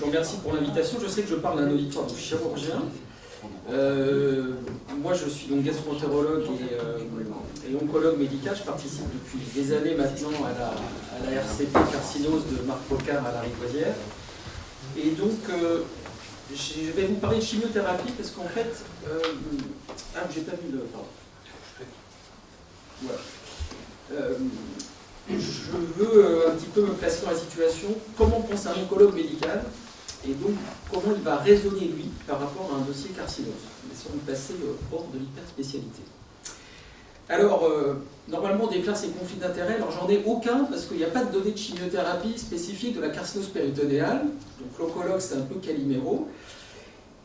vous remercie pour l'invitation. Je sais que je parle d'un auditoire de chirurgien. Moi, je suis donc gastro-entérologue et oncologue médical. Je participe depuis des années maintenant à la RCT carcinose de Marc Pocard à Lariboisière. Et donc, je vais vous parler de chimiothérapie parce qu'en fait... j'ai pas mis le... Pardon. Voilà. Je veux un petit peu me placer dans la situation. Comment pense un oncologue médical? Et donc, comment il va raisonner, lui, par rapport à un dossier carcinose? Laissons-nous passer hors de l'hyperspécialité. Alors, normalement, on déclare ses conflits d'intérêts. Alors, j'en ai aucun, parce qu'il n'y a pas de données de chimiothérapie spécifique de la carcinose péritonéale. Donc, l'oncologue, c'est un peu Calimero.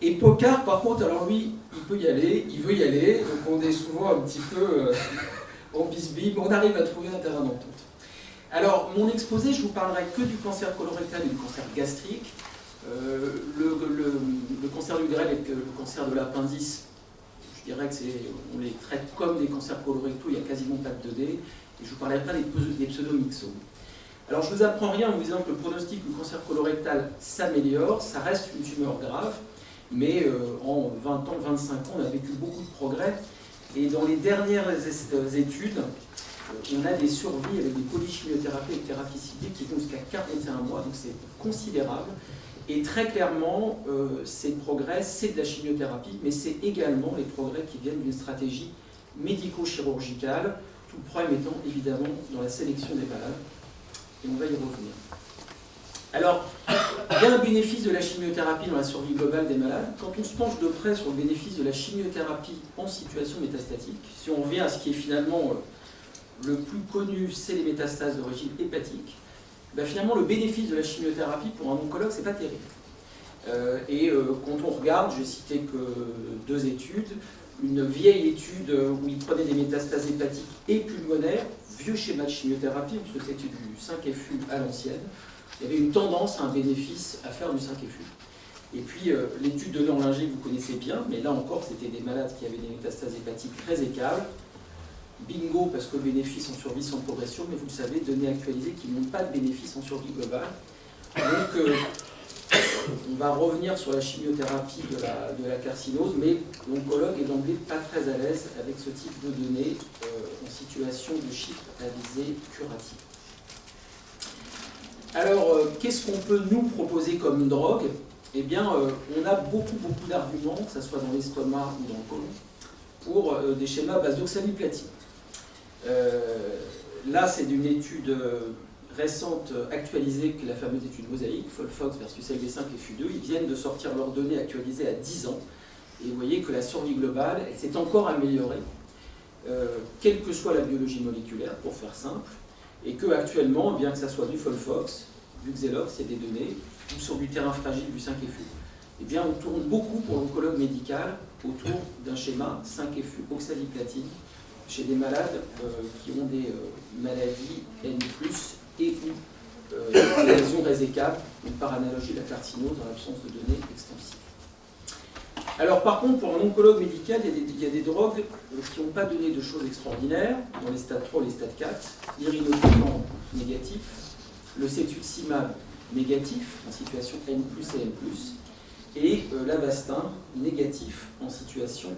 Et Pocard, par contre, alors lui, il peut y aller, il veut y aller. Donc, on est souvent un petit peu en bisbille, mais on arrive à trouver un terrain d'entente. Alors, mon exposé, je vous parlerai que du cancer colorectal et du cancer gastrique. Le cancer du grêle et le cancer de l'appendice, je dirais qu'on les traite comme des cancers colorectaux, il n'y a quasiment pas de données, et je ne vous parlerai pas des pseudomyxomes. Alors je ne vous apprends rien en vous disant que le pronostic du cancer colorectal s'améliore, ça reste une tumeur grave, mais en 20 ans, 25 ans, on a vécu beaucoup de progrès, et dans les dernières études, on a des survies avec des polychimiothérapies et thérapie ciblée qui vont jusqu'à 41 mois, donc c'est considérable. Et très clairement, ces progrès, c'est de la chimiothérapie, mais c'est également les progrès qui viennent d'une stratégie médico-chirurgicale, tout le problème étant évidemment dans la sélection des malades, et on va y revenir. Alors, il y a un bénéfice de la chimiothérapie dans la survie globale des malades. Quand on se penche de près sur le bénéfice de la chimiothérapie en situation métastatique, si on revient à ce qui est finalement le plus connu, c'est les métastases d'origine hépatique, ben finalement, le bénéfice de la chimiothérapie pour un oncologue, c'est pas terrible. Quand on regarde, je vais citer que 2 études, une vieille étude où ils prenaient des métastases hépatiques et pulmonaires, vieux schéma de chimiothérapie, parce que c'était du 5FU à l'ancienne, il y avait une tendance à un bénéfice à faire du 5FU. Et puis l'étude de Norlinger, vous connaissez bien, mais là encore, c'était des malades qui avaient des métastases hépatiques résécables. Bingo, parce que le bénéfice en survie sans progression, mais vous le savez, données actualisées qui n'ont pas de bénéfice en survie globale. Donc, on va revenir sur la chimiothérapie de la carcinose, mais l'oncologue est d'emblée pas très à l'aise avec ce type de données en situation de chiffre à visée curative. Alors, qu'est-ce qu'on peut nous proposer comme drogue? Eh bien, on a beaucoup d'arguments, que ce soit dans l'estomac ou dans le côlon, pour des schémas à base d'oxaliplatine. Là, c'est d'une étude récente actualisée, que la fameuse étude Mosaïque, Folfox versus LV5FU2. Ils viennent de sortir leurs données actualisées à 10 ans. Et vous voyez que la survie globale s'est encore améliorée, quelle que soit la biologie moléculaire, pour faire simple, et que actuellement, bien que ça soit du Folfox, du Xelox, c'est des données, ou sur du terrain fragile du 5FU, eh bien, on tourne beaucoup pour l'oncologue médical autour d'un schéma 5FU oxaliplatine chez des malades qui ont des maladies N+, et ou des lésions résécables, par analogie la carcinose dans l'absence de données extensives. Alors par contre, pour un oncologue médical, il y a des drogues qui n'ont pas donné de choses extraordinaires, dans les stades 3 et les stades 4, l'irinotecan négatif, le cetuximab négatif, en situation N+, et N+, et l'Avastin négatif en situation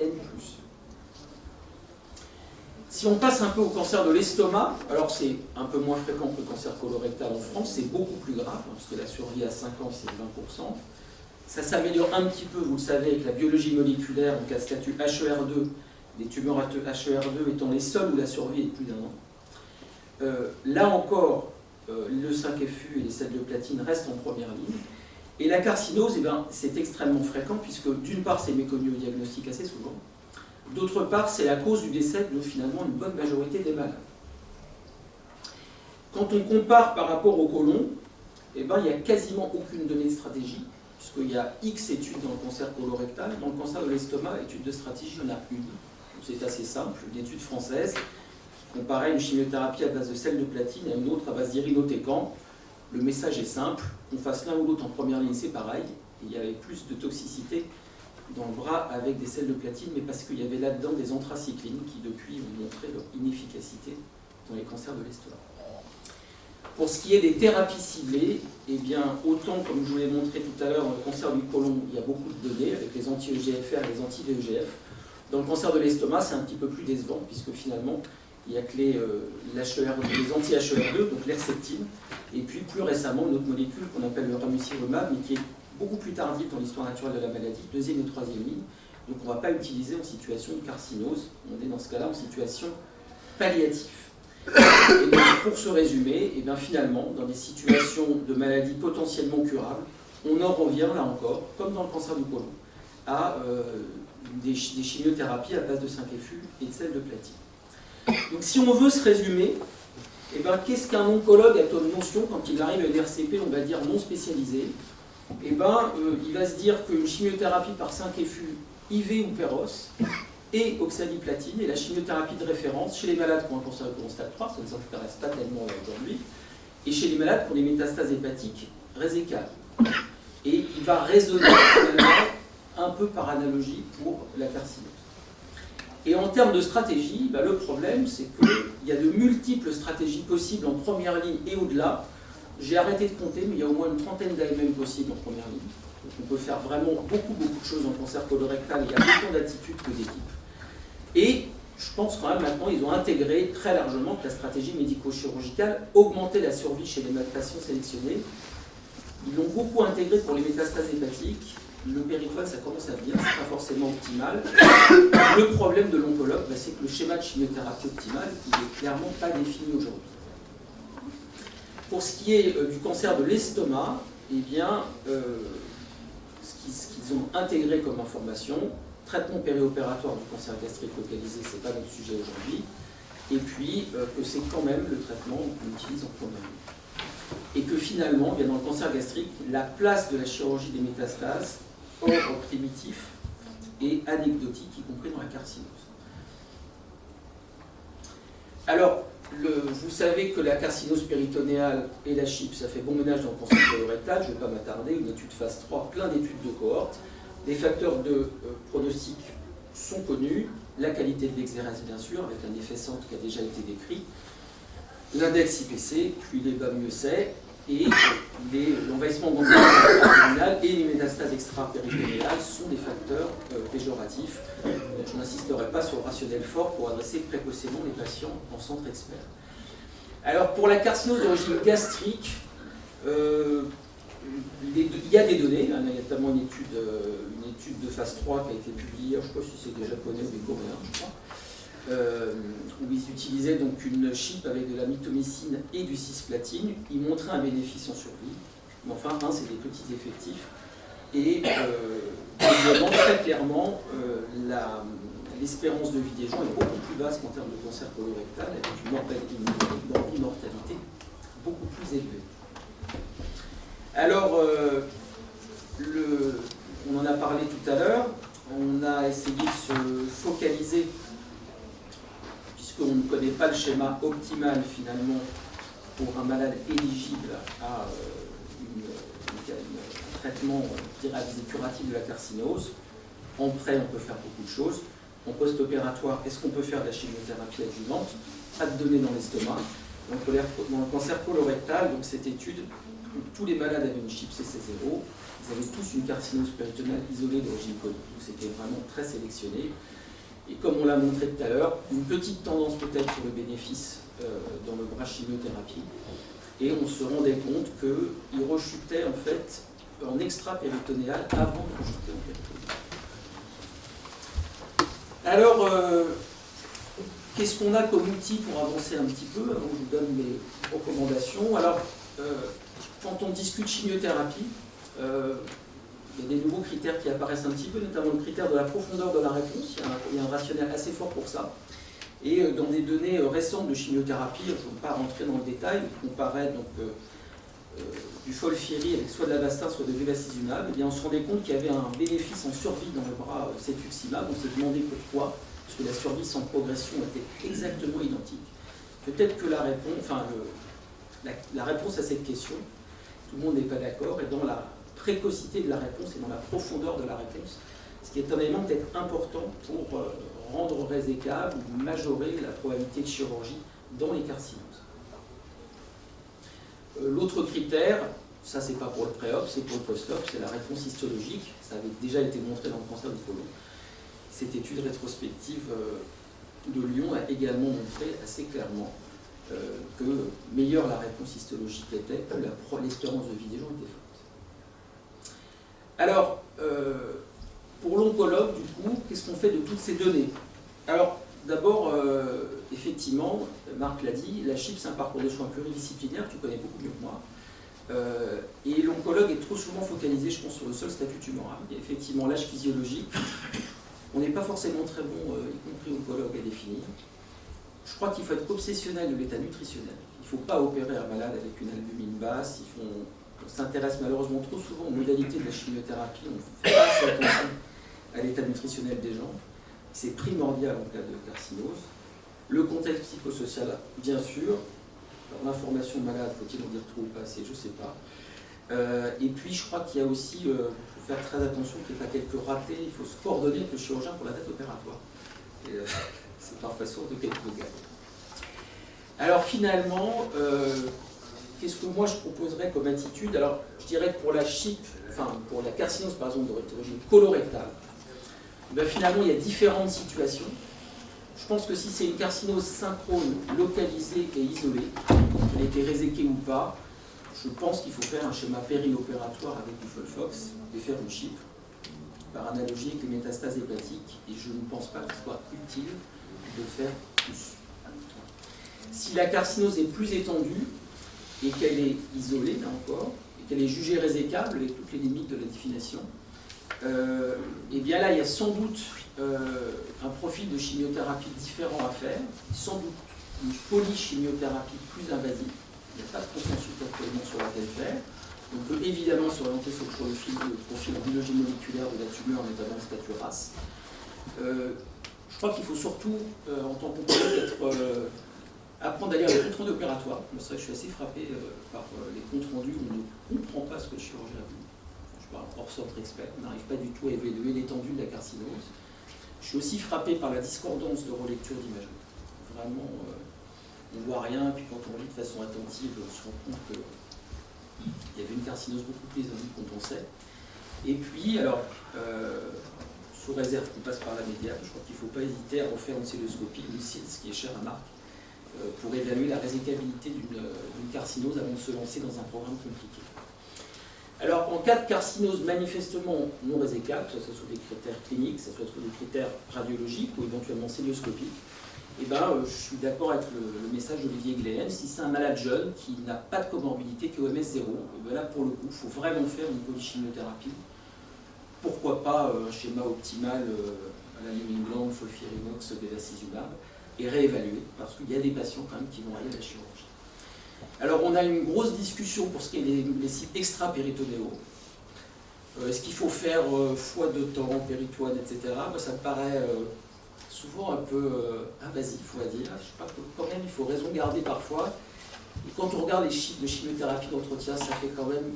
N+. Si on passe un peu au cancer de l'estomac, alors c'est un peu moins fréquent que le cancer colorectal en France, c'est beaucoup plus grave, parce que la survie à 5 ans c'est 20%. Ça s'améliore un petit peu, vous le savez, avec la biologie moléculaire, donc à statut HER2, des tumeurs HER2 étant les seules où la survie est de plus d'1 an. Là encore, le 5FU et les sels de platine restent en première ligne. Et la carcinose, eh ben, c'est extrêmement fréquent, puisque d'une part, c'est méconnu au diagnostic assez souvent, d'autre part, c'est la cause du décès de finalement une bonne majorité des malades. Quand on compare par rapport au côlon, eh ben, il n'y a quasiment aucune donnée de stratégie, puisqu'il y a X études dans le cancer colorectal, dans le cancer de l'estomac, études de stratégie, il y en a une. C'est assez simple, une étude française qui comparait une chimiothérapie à base de sel de platine à une autre à base d'irinotecan. Le message est simple, qu'on fasse l'un ou l'autre en première ligne, c'est pareil. Il y avait plus de toxicité dans le bras avec des sels de platine, mais parce qu'il y avait là-dedans des anthracyclines qui depuis ont montré leur inefficacité dans les cancers de l'estomac. Pour ce qui est des thérapies ciblées, eh bien, autant, comme je vous l'ai montré tout à l'heure, dans le cancer du côlon, il y a beaucoup de données avec les anti-EGFR et les anti-VEGF. Dans le cancer de l'estomac, c'est un petit peu plus décevant, puisque finalement, il n'y a que les anti-HER2, donc l'herceptine, et puis plus récemment, une autre molécule qu'on appelle le ramucirumab, mais qui est beaucoup plus tardive dans l'histoire naturelle de la maladie, deuxième et troisième ligne. Donc on ne va pas l'utiliser en situation de carcinose, on est dans ce cas-là en situation palliative. Et donc, pour se résumer, et bien finalement, dans des situations de maladies potentiellement curables, on en revient là encore, comme dans le cancer du côlon, à des chimiothérapies à base de 5-FU et de sel de platine. Donc si on veut se résumer, et ben, qu'est-ce qu'un oncologue a comme notion quand il arrive à une RCP, on va dire non spécialisée? Et ben, il va se dire qu'une chimiothérapie par 5-FU, IV ou Péros, et oxaliplatine est la chimiothérapie de référence chez les malades qui ont un cancer du côlon stade 3, ça ne s'intéresse pas tellement aujourd'hui, et chez les malades qui ont des métastases hépatiques résicales. Et il va raisonner finalement un peu par analogie pour la carcinose. Et en termes de stratégie, bah, le problème c'est qu'il y a de multiples stratégies possibles en première ligne et au-delà. J'ai arrêté de compter, mais il y a au moins une trentaine d'AMM possibles en première ligne. Donc on peut faire vraiment beaucoup de choses en cancer colorectal, il y a autant d'attitudes que d'équipes. Et je pense quand même maintenant ils ont intégré très largement que la stratégie médico-chirurgicale augmentait la survie chez les patients sélectionnés. Ils l'ont beaucoup intégré pour les métastases hépatiques. Le péritoine, ça commence à venir, c'est pas forcément optimal. Le problème de l'oncologue, bah, c'est que le schéma de chimiothérapie optimal, il n'est clairement pas défini aujourd'hui. Pour ce qui est du cancer de l'estomac, eh bien, ce qu'ils ont intégré comme information, traitement périopératoire du cancer gastrique localisé, c'est pas notre sujet aujourd'hui, et puis que c'est quand même le traitement qu'on utilise en première ligne. Et que finalement, bien dans le cancer gastrique, la place de la chirurgie des métastases, hors primitif et anecdotique, y compris dans la carcinose. Alors, vous savez que la carcinose péritonéale et la CHIP, ça fait bon ménage dans le cancer colorectal, je ne vais pas m'attarder, une étude phase 3, plein d'études de cohorte. Les facteurs de pronostic sont connus, la qualité de l'exérèse bien sûr, avec un effet centre qui a déjà été décrit, l'index IPC, plus il est bas mieux c'est, et l'envahissement ganglionnaire et les métastases extra-péritonéales sont des facteurs péjoratifs. Je n'insisterai pas sur le rationnel fort pour adresser précocement les patients en centre expert. Alors pour la carcinose d'origine gastrique, il y a des données, hein, il y a notamment une étude de phase 3 qui a été publiée, je ne sais pas si c'est des japonais ou des coréens, je crois, où ils utilisaient donc une CHIP avec de la mitomycine et du cisplatine. Ils montraient un bénéfice en survie, mais enfin, c'est des petits effectifs. Et évidemment, très clairement, l'espérance de vie des gens est beaucoup plus basse qu'en termes de cancer colorectal, avec une mortalité beaucoup plus élevée. Alors, on en a parlé tout à l'heure, on a essayé de se focaliser, puisqu'on ne connaît pas le schéma optimal finalement pour un malade éligible à un traitement, je dirais, à visée curative de la carcinose. En pré, on peut faire beaucoup de choses. En post-opératoire, est-ce qu'on peut faire de la chimiothérapie adjuvante? Pas de données dans l'estomac. Dans le cancer colorectal, donc cette étude, où tous les malades avaient une CHIP CC0, ils avaient tous une carcinose péritonéale isolée d'origine conique. Donc c'était vraiment très sélectionné. Et comme on l'a montré tout à l'heure, une petite tendance peut-être sur le bénéfice dans le bras chimiothérapie. Et on se rendait compte qu'il rechutait en fait en extra-péritonéal avant de rechuter en péritonéal. Alors, qu'est-ce qu'on a comme outil pour avancer un petit peu avant que je vous donne mes recommandations? Alors, quand on discute chimiothérapie, il y a des nouveaux critères qui apparaissent un petit peu, notamment le critère de la profondeur de la réponse. Il y a un rationnel assez fort pour ça. Et dans des données récentes de chimiothérapie, je ne vais pas rentrer dans le détail, on comparait donc, du FOLFIRI avec soit de l'Avastin, soit de bevacizumab, eh bien on se rendait compte qu'il y avait un bénéfice en survie dans le bras cetuximab. On s'est demandé pourquoi, parce que la survie sans progression était exactement identique. Peut-être que la réponse à cette question, tout le monde n'est pas d'accord, et dans la précocité de la réponse et dans la profondeur de la réponse, ce qui est un élément peut-être important pour rendre résécable ou majorer la probabilité de chirurgie dans les carcinoses. L'autre critère, ça c'est pas pour le pré-op, c'est pour le post-op, c'est la réponse histologique. Ça avait déjà été montré dans le cancer du côlon. Cette étude rétrospective de Lyon a également montré assez clairement que meilleure la réponse histologique était, plus l'espérance de vie des gens était forte. Alors, pour l'oncologue, du coup, qu'est-ce qu'on fait de toutes ces données? Alors, d'abord, effectivement, Marc l'a dit, la CHIP, c'est un parcours de soins pluridisciplinaire, tu connais beaucoup mieux que moi. Et l'oncologue est trop souvent focalisé, je pense, sur le seul statut tumoral. Et effectivement, l'âge physiologique, on n'est pas forcément très bon, y compris oncologue, à définir. Je crois qu'il faut être obsessionnel de l'état nutritionnel. Il ne faut pas opérer un malade avec une albumine basse. On s'intéresse malheureusement trop souvent aux modalités de la chimiothérapie. On ne fait pas assez attention à l'état nutritionnel des gens. C'est primordial en cas de carcinose. Le contexte psychosocial, bien sûr. L'information malade, faut-il en dire trop ou pas assez, je ne sais pas. Et puis, je crois qu'il y a aussi, il faut faire très attention qu'il n'y ait pas quelques ratés. Il faut se coordonner avec le chirurgien pour la date opératoire. C'est parfois source de quelques gags. Alors, finalement, qu'est-ce que moi je proposerais comme attitude? Alors, je dirais que pour la CHIP, enfin, pour la carcinose, par exemple, d'origine colorectale, ben, finalement, il y a différentes situations. Je pense que si c'est une carcinose synchrone, localisée et isolée, qu'elle a été réséquée ou pas, je pense qu'il faut faire un schéma périnopératoire avec du Folfox et faire une CHIP par analogie avec les métastases hépatiques, et je ne pense pas qu'il soit utile de faire plus. Si la carcinose est plus étendue et qu'elle est isolée, là encore, et qu'elle est jugée résécable avec toutes les limites de la définition, et bien là, il y a sans doute un profil de chimiothérapie différent à faire, sans doute une polychimiothérapie plus invasive. Il n'y a pas de consensus actuellement sur laquelle faire. On peut évidemment s'orienter sur le profil en biologie moléculaire de la tumeur, notamment le statut RAS. Je crois qu'il faut surtout, en tant qu'oncologue, apprendre à lire les comptes rendus opératoires. Moi, c'est vrai que je suis assez frappé par les comptes rendus où on ne comprend pas ce que le chirurgien a vu. Je parle hors centre expert, on n'arrive pas du tout à évaluer l'étendue de la carcinose. Je suis aussi frappé par la discordance de relecture d'imagerie. Vraiment, on ne voit rien, puis quand on lit de façon attentive, on se rend compte qu'il y avait une carcinose beaucoup plus étendue qu'on pensait. Et puis, alors, sous réserve qu'on passe par la médiane, je crois qu'il ne faut pas hésiter à refaire une celluloscopie, une CILS, qui est chère à Marc, pour évaluer la résécabilité d'une carcinose avant de se lancer dans un programme compliqué. Alors, en cas de carcinose manifestement non résécable, que ce soit des critères cliniques, que ce soit des critères radiologiques ou éventuellement celluloscopiques, eh ben, je suis d'accord avec le message d'Olivier Gléhen. Si c'est un malade jeune qui n'a pas de comorbidité, qui est OMS 0, eh ben là, pour le coup, il faut vraiment faire une polychimiothérapie. Pourquoi pas un schéma optimal à la New England, FOLFIRINOX, bevacizumab, et réévaluer, parce qu'il y a des patients quand même qui vont aller à la chirurgie. Alors, on a une grosse discussion pour ce qui est les sites extra-péritonéaux. Est-ce qu'il faut faire fois de temps, péritoine, etc. Moi, ça me paraît souvent un peu invasif, on va dire. Je sais pas, quand même, il faut raison garder parfois. Et quand on regarde les chiffres de chimiothérapie d'entretien, ça fait quand même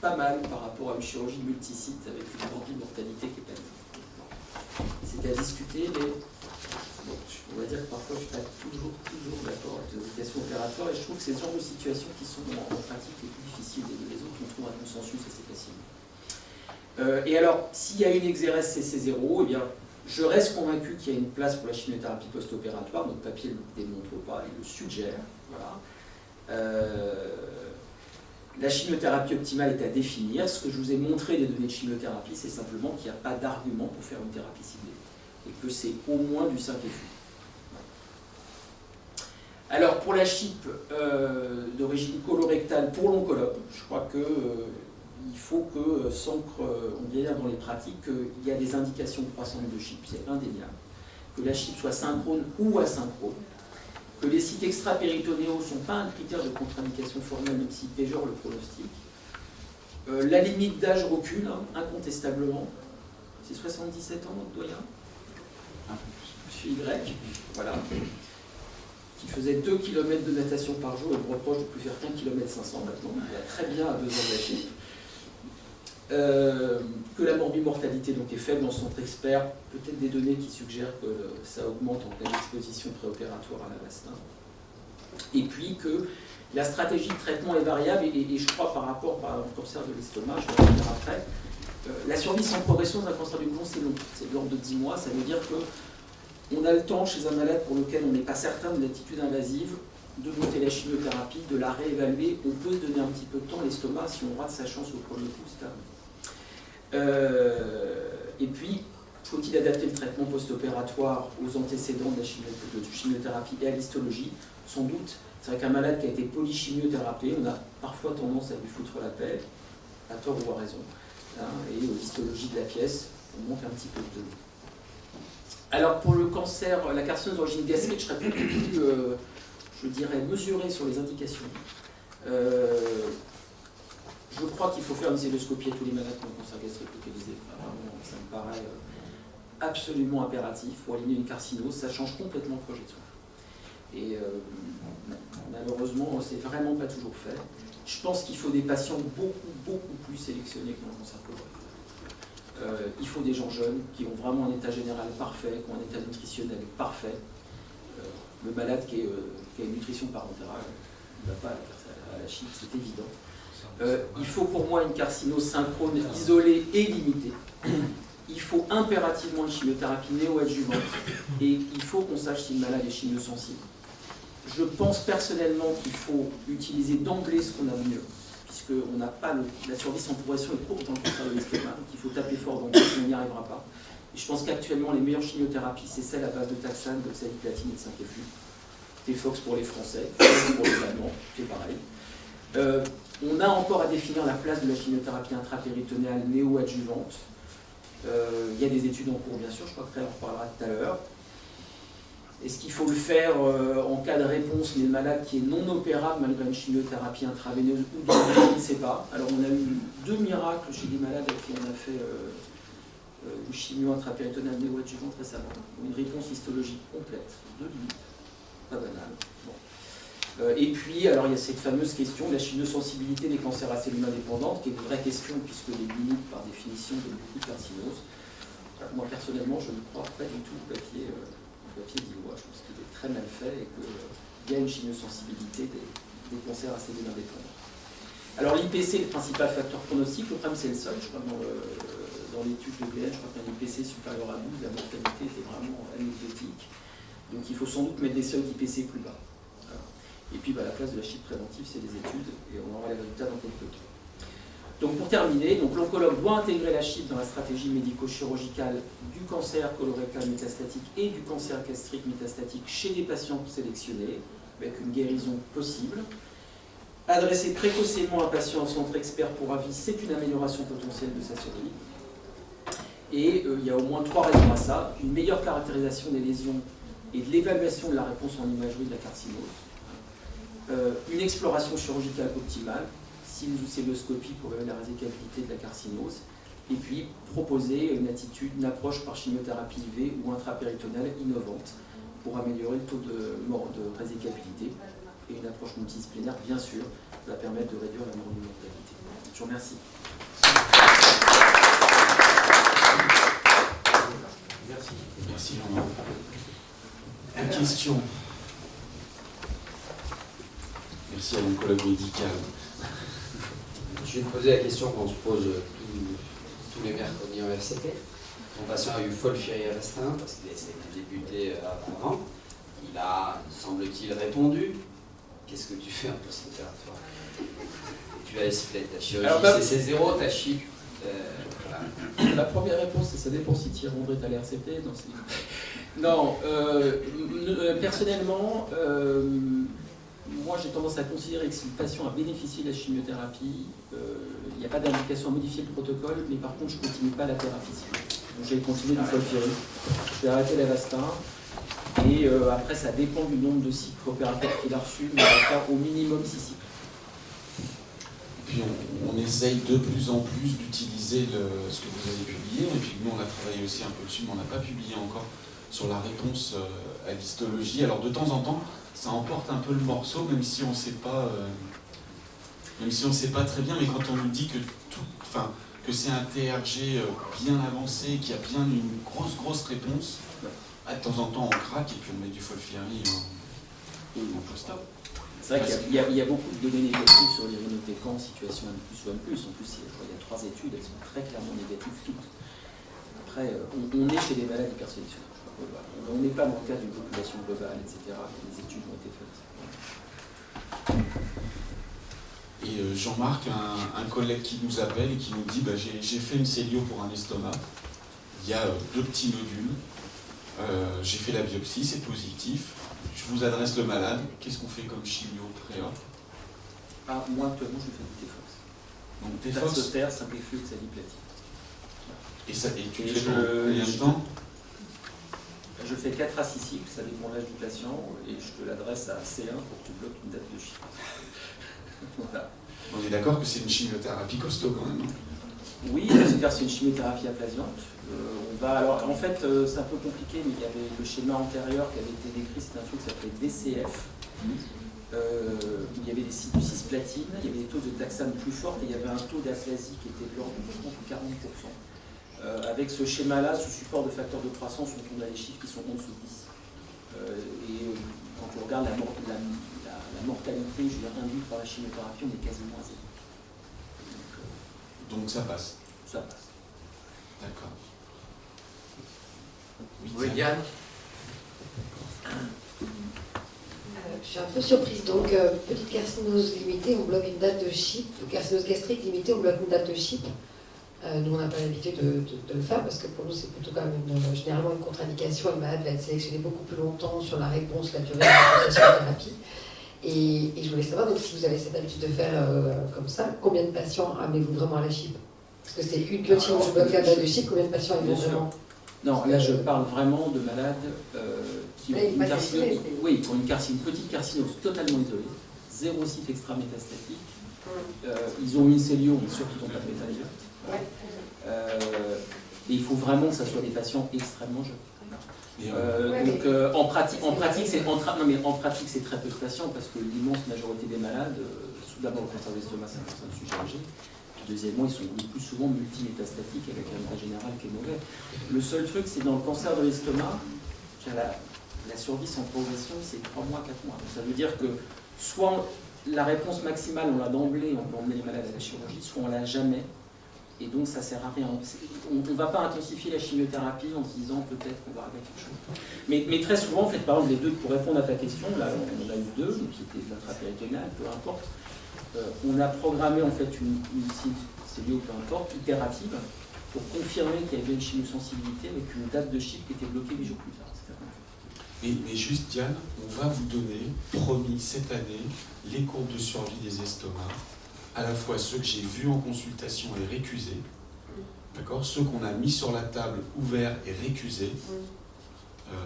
pas mal par rapport à une chirurgie multisite avec une grande mortalité qui est pas bonne. C'est à discuter, mais bon, on va dire que parfois je ne suis pas toujours d'accord avec les indications opératoires, et je trouve que c'est ce genre de situations qui sont en pratique les plus difficiles. Les autres, on trouve un consensus assez facilement. Et alors, s'il y a une exérèse CC0, eh bien, je reste convaincu qu'il y a une place pour la chimiothérapie post-opératoire. Notre papier ne le démontre pas, il le suggère. Voilà. La chimiothérapie optimale est à définir. Ce que je vous ai montré des données de chimiothérapie, c'est simplement qu'il n'y a pas d'argument pour faire une thérapie ciblée, et que c'est au moins du 5FU. Alors, pour la CHIP d'origine colorectale, pour l'oncologue, je crois qu'il faut que, sans qu'on vienne dans les pratiques, qu'il y a des indications croissantes de CHIP, c'est indéniable. Que la CHIP soit synchrone ou asynchrone, que les sites extra-péritonéaux ne sont pas un critère de contre-indication formelle, même s'ils péjorent le pronostic. La limite d'âge recule, hein, incontestablement. C'est 77 ans, notre doyen. Monsieur Y, voilà, qui faisait 2 km de natation par jour et me reproche de ne plus faire qu'1 km 500 maintenant. Il a très bien besoin de la CHIP. Que la morbimortalité donc est faible en centre expert, peut-être des données qui suggèrent que ça augmente en cas d'exposition préopératoire à l'Avastin. Et puis que La stratégie de traitement est variable et je crois par rapport au cancer de l'estomac, je vais revenir après, la survie sans progression d'un cancer du côlon, c'est long, c'est de l'ordre de 10 mois, ça veut dire qu'on a le temps chez un malade pour lequel on n'est pas certain de l'attitude invasive, de monter la chimiothérapie, de la réévaluer, on peut se donner un petit peu de temps, l'estomac, si on rate sa chance au premier coup, c'est et puis, faut-il adapter le traitement post-opératoire aux antécédents de la chimiothérapie et à l'histologie? Sans doute. C'est vrai qu'un malade qui a été polychimiothérapié, on a parfois tendance à lui foutre la paix, à tort ou à raison. Hein, et aux histologies de la pièce, on manque un petit peu de données. Alors pour le cancer, la carcinose d'origine gastrique, je serais beaucoup plus, je dirais, mesuré sur les indications. Je crois qu'il faut faire une cystoscopie à tous les malades qui ont un cancer gastrique localisé. Enfin, vraiment, ça me paraît absolument impératif pour éliminer une carcinose, ça change complètement le projet de soin. Et malheureusement, c'est vraiment pas toujours fait. Je pense qu'il faut des patients beaucoup plus sélectionnés que dans le cancer colorectal. Il faut des gens jeunes qui ont vraiment un état général parfait, qui ont un état nutritionnel parfait. Le malade qui a une nutrition parentale ne va pas à la chine, c'est évident. Il faut pour moi une carcinose synchrone, isolée et limitée. Il faut impérativement une chimiothérapie néoadjuvante et il faut qu'on sache si le malade est chimiosensible. Je pense personnellement qu'il faut utiliser d'emblée ce qu'on a de mieux, puisqu'on n'a pas la survie sans progression est trop dans le cancer de l'estomac, donc il faut taper fort d'emblée, sinon on n'y arrivera pas. Et je pense qu'actuellement, les meilleures chimiothérapies, c'est celles à base de taxane, d'oxaliplatine et de 5-FU. T-Fox pour les Français, pour les Allemands, c'est pareil. On a encore à définir la place de la chimiothérapie intrapéritonéale néoadjuvante. Il y a des études en cours, bien sûr, je crois que Claire en reparlera tout à l'heure. Est-ce qu'il faut le faire en cas de réponse, mais le malade qui est non opérable malgré une chimiothérapie intraveineuse ou de je ne sais pas. Alors on a eu 2 miracles chez des malades à qui on a fait une chimio intrapéritonéale néoadjuvante récemment. Une réponse histologique complète, 2 limites, pas banal. Bon. Et puis, alors il y a cette fameuse question de la chimiosensibilité des cancers à cellules indépendantes, qui est une vraie question puisque les limites par définition de beaucoup de carcinoses. Moi personnellement, je ne crois pas du tout au papier d'Illois. Je pense qu'il est très mal fait et qu'il y a une chimiosensibilité des cancers à cellules indépendantes. Alors l'IPC est le principal facteur pronostic, le problème c'est le seul, je crois dans l'étude de BN, je crois qu'un IPC supérieur à 12, la mortalité était vraiment anecdotique. Donc il faut sans doute mettre des seuils d'IPC plus bas. Voilà. Et puis la place de la chimie préventive, c'est les études, et on aura les résultats dans quelques temps. Donc pour terminer, l'oncologue doit intégrer la CHIP dans la stratégie médico-chirurgicale du cancer colorectal métastatique et du cancer gastrique métastatique chez des patients sélectionnés, avec une guérison possible. Adresser précocement un patient en centre expert pour avis, c'est une amélioration potentielle de sa survie. Et il y a au moins 3 raisons à ça. Une meilleure caractérisation des lésions et de l'évaluation de la réponse en imagerie de la carcinose. Une exploration chirurgicale optimale, cystoscopie pour évaluer la résicabilité de la carcinose, et puis proposer une approche par chimiothérapie IV ou intrapéritonéale innovante pour améliorer le taux de résicabilité, et une approche multidisciplinaire, bien sûr, va permettre de réduire la mortalité. Je vous remercie. Merci. Merci, Jean-Marc. Une question. Merci à l'oncologue médical. Je vais te poser la question qu'on se pose tous les mercredis en RCP. Mon patient a eu FOLFIRI restreint parce qu'il a débuté avant. Il a, semble-t-il, répondu. Qu'est-ce que tu fais en post-opératoire? Tu as expliqué ta chirurgie, c'est 0, ta chip. Voilà. La première réponse, c'est ça dépend si Thierry André est à l'RCP. Non, personnellement, moi j'ai tendance à considérer que si le patient a bénéficié de la chimiothérapie, il n'y a pas d'indication à modifier le protocole, mais par contre je ne continue pas la thérapie. Donc j'ai continué du FOLFIRI, je vais arrêter l'Avastin, et après ça dépend du nombre de cycles opératoires qu'il a reçus, mais on va faire au minimum 6 cycles. Et puis on essaye de plus en plus d'utiliser ce que vous avez publié, et puis nous on a travaillé aussi un peu dessus, mais on n'a pas publié encore sur la réponse à l'histologie. Alors de temps en temps, ça emporte un peu le morceau, même si on ne sait pas, très bien, mais quand on nous dit que c'est un TRG bien avancé, qu'il y a bien une grosse réponse, de temps en temps on craque et puis on met du FOLFIRI en post-op. C'est vrai qu'il y a beaucoup de données négatives sur l'irinotecan, situation M+, ou M+. En plus, il y a 3 études, elles sont très clairement négatives toutes. Après, on est chez des malades hypersélectionnés. On n'est pas dans le cadre d'une population globale, etc. Les études ont été faites. Et Jean-Marc, un collègue qui nous appelle et qui nous dit j'ai fait une cellio pour un estomac, il y a 2 petits nodules, j'ai fait la biopsie, c'est positif, je vous adresse le malade, qu'est-ce qu'on fait comme chimio pré-op? Moi actuellement je fais du T-Fox. Donc T-Fox, Taxotere, simpliflux, xaliplatine. Et tu fais combien de temps? Je fais 4 à 6 cycles, ça dépend de l'âge du patient, et je te l'adresse à C1 pour que tu bloques une date de chiffre. Voilà. On est d'accord que c'est une chimiothérapie costaud quand même. Oui, c'est une chimiothérapie aplasiante. Alors, en fait, c'est un peu compliqué, mais il y avait le schéma antérieur qui avait été décrit, c'était un truc qui s'appelait DCF, où il y avait du cisplatine, il y avait des taux de taxane plus fortes, et il y avait un taux d'aplasie qui était de l'ordre de 30 ou 40%. Avec ce schéma-là, sous support de facteurs de croissance, on a des chiffres qui sont en dessous de 10. Quand on regarde la mortalité, je veux dire, induite par la chimiothérapie, on est quasiment à 0. Donc ça passe. Ça passe. D'accord. Oui, Diane. Je suis un peu surprise. Donc, petite carcinose limitée, on bloque une date de CHIP. Carcinose gastrique limitée, on bloque une date de CHIP. Nous, on n'a pas l'habitude de le faire parce que pour nous, c'est plutôt quand même généralement une contre-indication. Le malade va être sélectionné beaucoup plus longtemps sur la réponse, la durée de la chimiothérapie. Et je voulais savoir, donc, si vous avez cette habitude de faire comme ça, combien de patients amenez-vous vraiment à la CHIP? Parce que c'est une clôture où je bloque la date de CHIP, combien de patients ils vont vraiment? Non, là je parle vraiment de malades qui ont une carcinose, oui, qui ont une petite carcinose totalement isolée, 0 cycle extramétastatique. Ils ont une cellio, mais sûr qu'ils n'ont pas de métallure. Et il faut vraiment que ça soit des patients extrêmement jeunes. En pratique, c'est très peu de patients parce que l'immense majorité des malades, d'abord le cancer de l'estomac, c'est un cancer de sujet âgé. Deuxièmement, ils sont le plus souvent multimétastatiques avec un état général qui est mauvais. Le seul truc, c'est dans le cancer de l'estomac, la survie sans progression, c'est 3 mois, 4 mois. Ça veut dire que soit la réponse maximale, on l'a d'emblée, on peut emmener les malades à la chirurgie, soit on l'a jamais. Et donc ça ne sert à rien. On ne va pas intensifier la chimiothérapie en se disant peut-être qu'on va régler quelque chose. Mais très souvent, en fait, par exemple, les deux, pour répondre à ta question, là on en a eu 2, donc c'était de l'intrapéritonéal, peu importe. On a programmé en fait une cellule, peu importe, itérative, pour confirmer qu'il y avait une chimiosensibilité avec une date de CHIP qui était bloquée 8 jours plus tard. Mais juste Diane, on va vous donner, promis cette année, les courbes de survie des estomacs, à la fois ceux que j'ai vus en consultation et récusés, d'accord, ceux qu'on a mis sur la table, ouverts et récusés,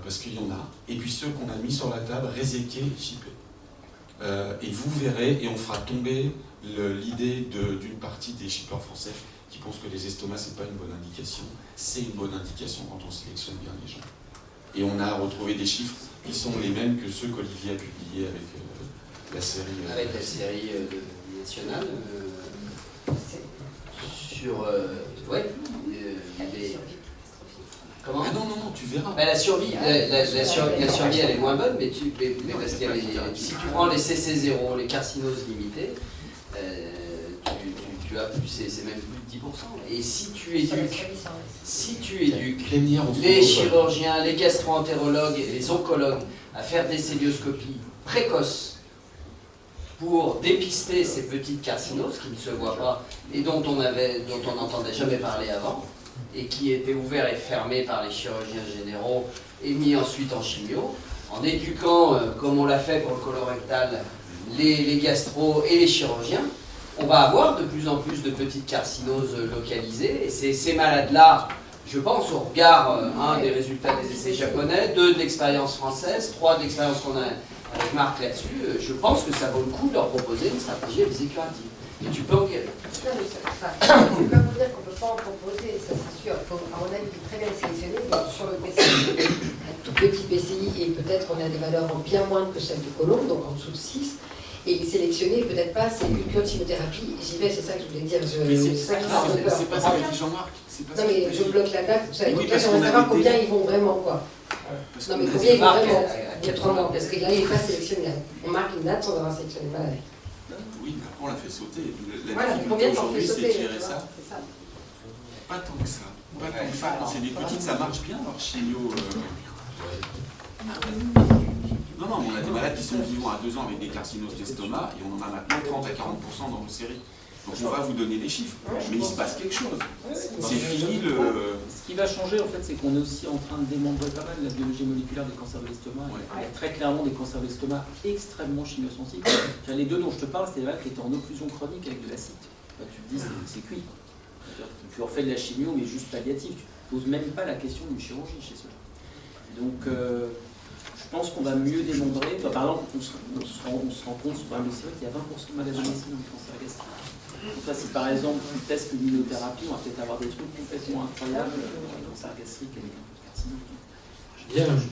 parce qu'il y en a, et puis ceux qu'on a mis sur la table, réséqués et chippés. Et vous verrez, et on fera tomber l'idée d'une partie des shippers français qui pensent que les estomacs, c'est pas une bonne indication. C'est une bonne indication quand on sélectionne bien les gens. Et on a retrouvé des chiffres qui sont les mêmes que ceux qu'Olivier a publiés avec la série. Avec la série nationale sur. Comment? Ah non, tu verras. La survie, la survie, elle est moins bonne, mais parce qu'il y a si tu prends les CC0, les carcinoses limitées, tu as plus, c'est même plus de 10%. Et si tu éduques les chirurgiens, les gastro-entérologues et les oncologues à faire des célioscopies précoces pour dépister ces petites carcinoses qui ne se voient pas et dont on n'entendait jamais parler avant, et qui étaient ouverts et fermés par les chirurgiens généraux et mis ensuite en chimio, en éduquant, comme on l'a fait pour le colorectal, les gastros et les chirurgiens, on va avoir de plus en plus de petites carcinoses localisées. Et ces malades-là, je pense, au regard des résultats des essais japonais, 2 de l'expérience française, 3 de l'expérience qu'on a avec Marc là-dessus, je pense que ça vaut le coup de leur proposer une stratégie à visée curative. Et tu peux en guérir. Non, mais c'est pas vous dire qu'on ne peut pas en proposer, ça c'est sûr. Il faut, à mon avis, très bien sélectionner. Donc, sur le PCI, un tout petit PCI, et peut-être on a des valeurs bien moindres que celles du colon, donc en dessous de 6. Et les sélectionner, peut-être pas, c'est une cure de chimiothérapie, j'y vais, c'est ça que je voulais dire. Mais C'est ça qui me fait peur. c'est pas ça qu'a dit Jean-Marc. C'est pas Non, ça mais qu'il a je dit. bloque la date, tout ça. Et Oui, donc là, parce j'aimerais qu'on a savoir des combien délais. ils vont vraiment, quoi. Parce Non, qu'on mais a combien ils vont Marc, vraiment à il y a 3 mois, parce que là, il n'est pas sélectionné. On marque une date sans avoir sélectionné. Voilà. Oui, mais après on l'a fait sauter. La Voilà, difficulté combien de temps aujourd'hui, fait c'est sauter de gérer tu vois, ça. c'est ça. Pas tant que ça. Pas tant que ça. Quand c'est des petites, ça marche bien leur chimio. Non, non, mais on a des malades qui sont vivants à 2 ans avec des carcinoses d'estomac et on en a maintenant 30 à 40% dans nos séries. Donc on va vous donner des chiffres, mais il se passe quelque chose. C'est fini le... Ce qui va changer, en fait, c'est qu'on est aussi en train de démembrer pas mal la biologie moléculaire des cancers de l'estomac. Ouais. Il y a très clairement des cancers de l'estomac extrêmement chimiosensibles. Les deux dont je te parle, c'est des malades qui étaient en occlusion chronique avec de l'acide. Bah, tu te dis, c'est cuit. Tu refais de la chimio, mais juste palliative. Tu ne poses même pas la question d'une chirurgie chez ceux-là. Donc, je pense qu'on va mieux démembrer. Bah, par exemple, on se rend compte sur un dossier qu'il y a 20% de maladies dans le cancer gastrique. Donc là, si par exemple tu testes l'immunothérapie, on va peut-être avoir des trucs complètement incroyables dans le cancer gastrique avec un peu de carcinome. Bien,